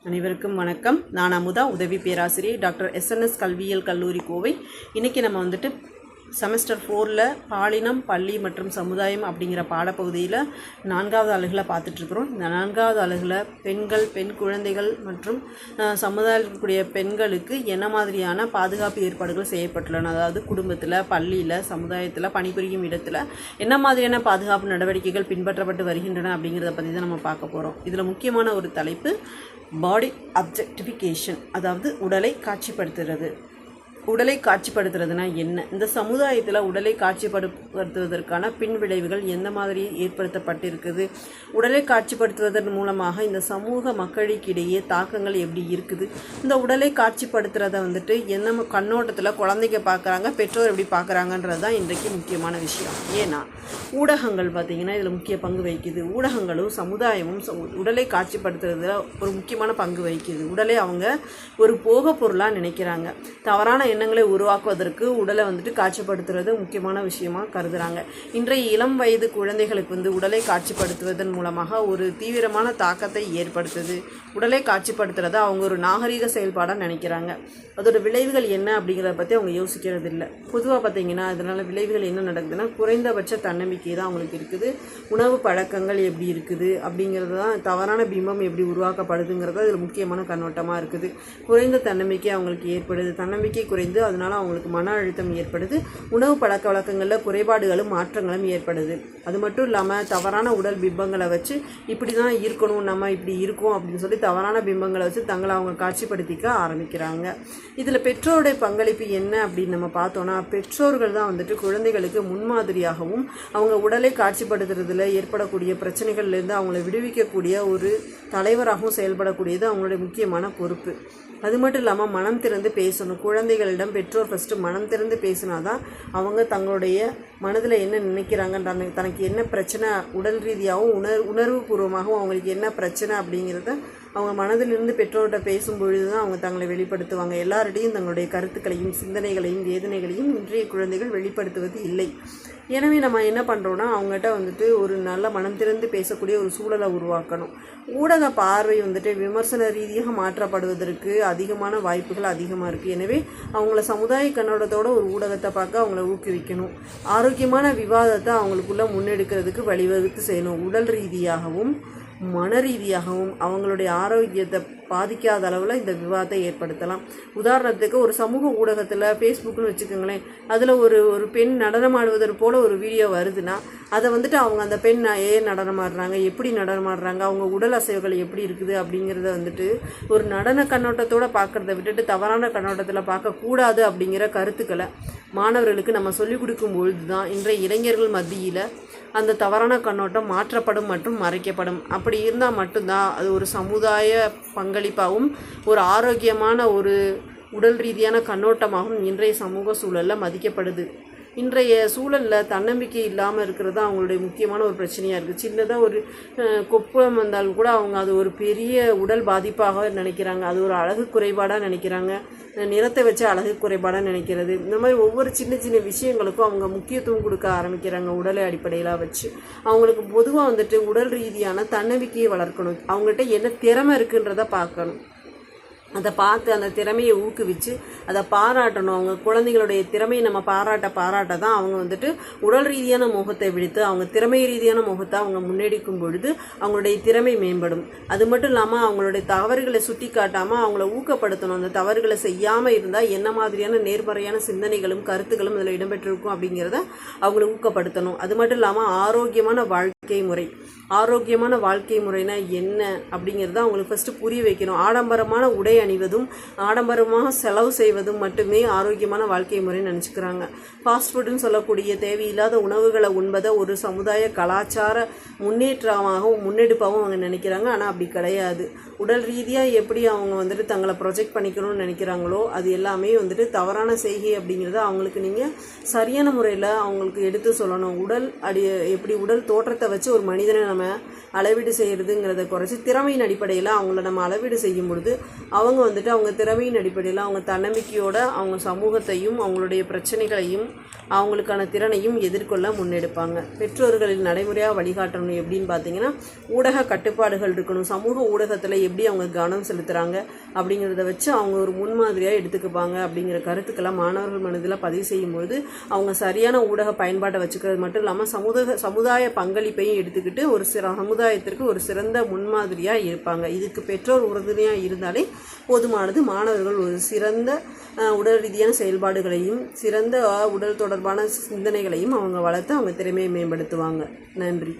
அனைவருக்கும் வணக்கம். நான் அமுதா, உதவி பேராசிரியை, டாக்டர் எஸ்என்எஸ் கல்வியியல் கல்லூரி கோவை. இன்றைக்கி நம்ம வந்துட்டு செமஸ்டர் 4ல் பாலினம், பள்ளி மற்றும் சமுதாயம் அப்படிங்கிற பாடப்பகுதியில் 4வது அலகில் பார்த்துட்ருக்குறோம். இந்த 4வது அலகில் பெண்கள், பெண் குழந்தைகள் மற்றும் சமுதாயத்தில் இருக்கக்கூடிய பெண்களுக்கு என்ன மாதிரியான பாதுகாப்பு ஏற்பாடுகள் செய்யப்பட்டுள்ளன, அதாவது குடும்பத்தில், பள்ளியில், சமுதாயத்தில், பணிபுரியும் இடத்துல என்ன மாதிரியான பாதுகாப்பு நடவடிக்கைகள் பின்பற்றப்பட்டு வருகின்றன அப்படிங்கிறத பற்றி தான் நம்ம பார்க்க போகிறோம். இதில் முக்கியமான ஒரு தலைப்பு பாடி அப்ஜெக்டிஃபிகேஷன், அதாவது உடலை காட்சிப்படுத்துறது. உடலை காட்சிப்படுத்துறதுனா என்ன? இந்த சமுதாயத்தில் உடலை காட்சிப்படுத்துவதற்கான பின் விளைவுகள் எந்த மாதிரி ஏற்படுத்தப்பட்டிருக்குது? உடலை காட்சிப்படுத்துவதன் மூலமாக இந்த சமூக மக்களுக்கிடையே தாக்கங்கள் எப்படி இருக்குது? இந்த உடலை காட்சிப்படுத்துறத வந்துட்டு என்ன கண்ணோட்டத்தில் குழந்தைங்க பார்க்குறாங்க, பெற்றோர் எப்படி பார்க்குறாங்கன்றது தான் இன்றைக்கு முக்கியமான விஷயம். ஏன்னா ஊடகங்கள் பார்த்திங்கன்னா இதில் முக்கிய பங்கு வகிக்குது. ஊடகங்களும் சமுதாயமும் உடலை காட்சிப்படுத்துறதுல ஒரு முக்கியமான பங்கு வகிக்குது. உடலை அவங்க ஒரு போக பொருளாக நினைக்கிறாங்க. தவறான எண்ணங்களை உருவாக்குவதற்கு உடலை வந்துட்டு காட்சிப்படுத்துறது முக்கியமான விஷயமாக கருதுகிறாங்க. இன்றைய இளம் வயது குழந்தைகளுக்கு உடலை காட்சிப்படுத்துவதன் மூலமாக ஒரு தீவிரமான தாக்கத்தை ஏற்படுத்துது. உடலை காட்சிப்படுத்துறத அவங்க ஒரு நாகரீக செயல்பாடாக நினைக்கிறாங்க. அதோட விளைவுகள் என்ன அப்படிங்கிறத பற்றி அவங்க யோசிக்கிறது இல்லை. பொதுவாக பார்த்திங்கன்னா அதனால் விளைவுகள் என்ன நடக்குதுன்னா, குறைந்தபட்ச தன்னம்பிக்கை தான் அவங்களுக்கு இருக்குது. உணவு பழக்கங்கள் எப்படி இருக்குது அப்படிங்கிறது தான், தவறான பிம்பம் எப்படி உருவாக்கப்படுதுங்கிறது அதில் முக்கியமான கண்ணோட்டமாக இருக்குது. குறைந்த தன்னம்பிக்கை அவங்களுக்கு ஏற்படுது. தன்னம்பிக்கை குறைந்து அதனால் அவங்களுக்கு மன அழுத்தம் ஏற்படுது. உணவு பழக்க வழக்கங்களில் குறைபாடுகளும் மாற்றங்களும் ஏற்படுது. அது மட்டும் இல்லாமல் தவறான உடல் பிம்பங்களை வச்சு இப்படி தான் இருக்கணும், நம்ம இப்படி இருக்கோம் அப்படின்னு சொல்லி தவறான பிம்பங்களை வச்சு தங்களை அவங்க காட்சிப்படுத்திக்க ஆரம்பிக்கிறாங்க. இதில் பெற்றோருடைய பங்களிப்பு என்ன அப்படின்னு நம்ம பார்த்தோன்னா, பெற்றோர்கள் தான் வந்துட்டு குழந்தைகளுக்கு முன்மாதிரியாகவும் அவங்க உடலை காட்சிப்படுத்துறதுல ஏற்படக்கூடிய பிரச்சனைகள்லேருந்து அவங்கள விடுவிக்கக்கூடிய ஒரு தலைவராகவும் செயல்படக்கூடியது அவங்களுடைய முக்கியமான பொறுப்பு. அது மட்டும் இல்லாமல் மனம் திறந்து பேசணும். குழந்தைகளிடம் பெற்றோர் ஃபஸ்ட்டு மனம் திறந்து பேசினா தான் அவங்க தங்களுடைய மனதில் என்ன நினைக்கிறாங்கன்றாங்க, தனக்கு என்ன பிரச்சனை, உடல் ரீதியாகவும் உணர்வு பூர்வமாகவும் அவங்களுக்கு என்ன பிரச்சனை அப்படிங்கிறத அவங்க மனதிலிருந்து பெற்றோர்கிட்ட பேசும்பொழுது தான் அவங்க தங்களை வெளிப்படுத்துவாங்க. எல்லார்டையும் தங்களுடைய கருத்துக்களையும் சிந்தனைகளையும் வேதனைகளையும் இன்றைய குழந்தைகள் வெளிப்படுத்துவது இல்லை. எனவே நம்ம என்ன பண்ணுறோன்னா, அவங்ககிட்ட வந்துட்டு ஒரு நல்ல மனம் திறந்து பேசக்கூடிய ஒரு சூழலை உருவாக்கணும். ஊடக பார்வை வந்துட்டு விமர்சன ரீதியாக மாற்றப்படுவதற்கு அதிகமான வாய்ப்புகள் அதிகமாக இருக்குது. எனவே அவங்கள சமுதாய கண்ணோட்டத்தோட ஒரு ஊடகத்தை பார்க்க அவங்கள ஊக்குவிக்கணும். ஆரோக்கியமான விவாதத்தை அவங்களுக்குள்ளே முன்னெடுக்கிறதுக்கு வழிவகுத்து செய்யணும். உடல் ரீதியாகவும் மன ரீதியாகவும் அவங்களுடைய ஆரோக்கியத்தை பாதிக்காத அளவில் இந்த விவாதத்தை ஏற்படுத்தலாம். உதாரணத்துக்கு ஒரு சமூக ஊடகத்தில் ஃபேஸ்புக்குன்னு வச்சுக்கோங்களேன், அதில் ஒரு பெண் நடனம் ஆடுவதற்கு போல் ஒரு வீடியோ வருதுன்னா அதை வந்துட்டு அவங்க அந்த பெண் ஏன் நடனம் ஆடுறாங்க, எப்படி நடனம் ஆடுறாங்க, அவங்க உடல் அசைவுகள் எப்படி இருக்குது அப்படிங்கிறத வந்துட்டு ஒரு நடன கண்ணோட்டத்தோடு பார்க்குறத விட்டுட்டு தவறான கண்ணோட்டத்தில் பார்க்கக்கூடாது அப்படிங்கிற கருத்துக்களை மாணவர்களுக்கு நம்ம சொல்லிக் கொடுக்கும்பொழுது தான் இன்றைய இளைஞர்கள் மத்தியில் அந்த தவறான கண்ணோட்டம் மாற்றப்படும் மற்றும் மறைக்கப்படும். அப்படி இருந்தால் மட்டும்தான் அது ஒரு சமுதாய பங்களிப்பாகவும் ஒரு ஆரோக்கியமான ஒரு உடல் ரீதியான கண்ணோட்டமாகவும் இன்றைய சமூக சூழலில் மதிக்கப்படுது. இன்றைய சூழலில் தன்னம்பிக்கை இல்லாமல் இருக்கிறது தான் அவங்களுடைய முக்கியமான ஒரு பிரச்சனையாக இருக்குது. சின்னதாக ஒரு கொப்பளம் வந்தாலும் கூட அவங்க அது ஒரு பெரிய உடல் பாதிப்பாக நினைக்கிறாங்க. அது ஒரு அழகு குறைபாடாக நினைக்கிறாங்க. நிறத்தை வச்சு அழகு குறைபாடாக நினைக்கிறது. இந்த மாதிரி ஒவ்வொரு சின்ன சின்ன விஷயங்களுக்கும் அவங்க முக்கியத்துவம் கொடுக்க ஆரம்பிக்கிறாங்க. உடலை அடிப்படையில் வச்சு அவங்களுக்கு பொதுவாக வந்துட்டு உடல் ரீதியான தன்னம்பிக்கையை வளர்க்கணும். அவங்கள்ட்ட என்ன திறமை இருக்குன்றதை பார்க்கணும். அதை பார்த்து அந்த திறமையை ஊக்குவிச்சு அதை பாராட்டணும். அவங்க குழந்தைகளுடைய திறமையை நம்ம பாராட்ட தான் அவங்க வந்துட்டு உடல் ரீதியான மோகத்தை விடுத்து அவங்க திறமை ரீதியான மோகத்தை அவங்க முன்னெடுக்கும் பொழுது அவங்களுடைய திறமை மேம்படும். அது மட்டும் இல்லாமல் அவங்களுடைய தவறுகளை சுட்டி காட்டாமல் அவங்கள ஊக்கப்படுத்தணும். அந்த தவறுகளை செய்யாமல் இருந்தால் என்ன மாதிரியான நேர்மறையான சிந்தனைகளும் கருத்துக்களும் அதில் இடம்பெற்றிருக்கும் அப்படிங்கிறத அவங்கள ஊக்கப்படுத்தணும். அது மட்டும் இல்லாமல் ஆரோக்கியமான வாழ்க்கை முறைனா என்ன அப்படிங்கிறத அவங்களுக்கு ஃபஸ்ட்டு புரிய வைக்கணும். ஆடம்பரமான உடை அணிவதும் ஆடம்பரமாக செலவு செய்வதும் மட்டுமே ஆரோக்கியமான வாழ்க்கை முறைன்னு நினச்சிக்கிறாங்க. ஃபாஸ்ட் ஃபுட்டுன்னு சொல்லக்கூடிய தேவையில்லாத உணவுகளை உண்பதை ஒரு சமுதாய கலாச்சார முன்னெடுப்பாகவும் அவங்க நினைக்கிறாங்க. ஆனால் அப்படி கிடையாது. உடல் ரீதியாக எப்படி அவங்க வந்துட்டு தங்களை ப்ரொஜெக்ட் பண்ணிக்கணும்னு நினைக்கிறாங்களோ அது எல்லாமே வந்துட்டு தவறான செய்கை அப்படிங்கிறத அவங்களுக்கு நீங்கள் சரியான முறையில் அவங்களுக்கு எடுத்து சொல்லணும். எப்படி உடல் தோற்றத்தை வச்சு ஒரு மனிதனை நம்ம அளவீடு செய்கிறதுங்கிறத குறைச்சி திறமையின் அடிப்படையில் அவங்கள நம்ம அளவீடு செய்யும் பொழுது அவங்க வந்துட்டு அவங்க திறமையின் அடிப்படையில் அவங்க தன்னம்பிக்கையோட அவங்க சமூகத்தையும் அவங்களுடைய பிரச்சனைகளையும் அவங்களுக்கான திறனையும் எதிர்கொள்ள முன்னெடுப்பாங்க. பெற்றோர்களின் நடைமுறையாக வழிகாட்டணும் எப்படின்னு பார்த்தீங்கன்னா, ஊடக கட்டுப்பாடுகள் இருக்கணும். சமூக ஊடகத்தில் எப்படி அவங்க கவனம் செலுத்துகிறாங்க அப்படிங்கிறத வச்சு அவங்க ஒரு முன்மாதிரியாக எடுத்துக்குப்பாங்க அப்படிங்கிற கருத்துக்கெல்லாம் மாணவர்கள் மனதில் பதிவு செய்யும்போது அவங்க சரியான ஊடக பயன்பாட்டை வச்சுக்கிறது மட்டும் இல்லாமல் சமுதாய பங்களிப்பையும் எடுத்துக்கிட்டு ஒரு சமுதாயத்திற்கு ஒரு சிறந்த முன்மாதிரியாக இருப்பாங்க. இதுக்கு பெற்றோர் உறுதுணையாக இருந்தாலே போதுமானது. மாணவர்கள் ஒரு சிறந்த உடல் ரீதியான செயல்பாடுகளையும் சிறந்த உடல் தொடர்பான சிந்தனைகளையும் அவங்க வளர்த்து அவங்க திறமையை மேம்படுத்துவாங்க. நன்றி.